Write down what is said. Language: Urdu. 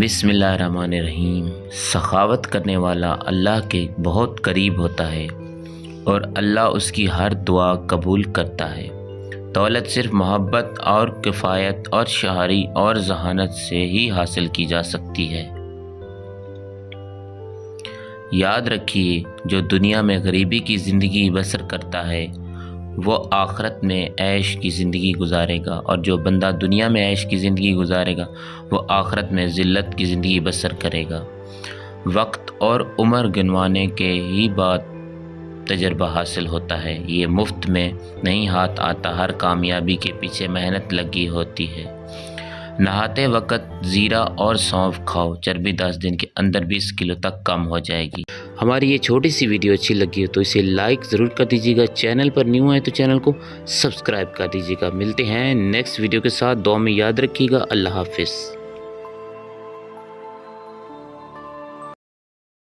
بسم اللہ الرحمن الرحیم۔ سخاوت کرنے والا اللہ کے بہت قریب ہوتا ہے اور اللہ اس کی ہر دعا قبول کرتا ہے۔ دولت صرف محبت اور کفایت اور شاعری اور ذہانت سے ہی حاصل کی جا سکتی ہے۔ یاد رکھیے، جو دنیا میں غریبی کی زندگی بسر کرتا ہے وہ آخرت میں عیش کی زندگی گزارے گا، اور جو بندہ دنیا میں عیش کی زندگی گزارے گا وہ آخرت میں ذلت کی زندگی بسر کرے گا۔ وقت اور عمر گنوانے کے ہی بعد تجربہ حاصل ہوتا ہے، یہ مفت میں نہیں ہاتھ آتا، ہر کامیابی کے پیچھے محنت لگی ہوتی ہے۔ نہاتے وقت زیرہ اور سونف کھاؤ، چربی 10 دن کے اندر 20 کلو تک کم ہو جائے گی۔ ہماری یہ چھوٹی سی ویڈیو اچھی لگی ہو تو اسے لائک ضرور کر دیجیے گا، چینل پر نیو ہے تو چینل کو سبسکرائب کر دیجیے گا۔ ملتے ہیں نیکسٹ ویڈیو کے ساتھ، دعا میں یاد رکھیے گا۔ اللہ حافظ۔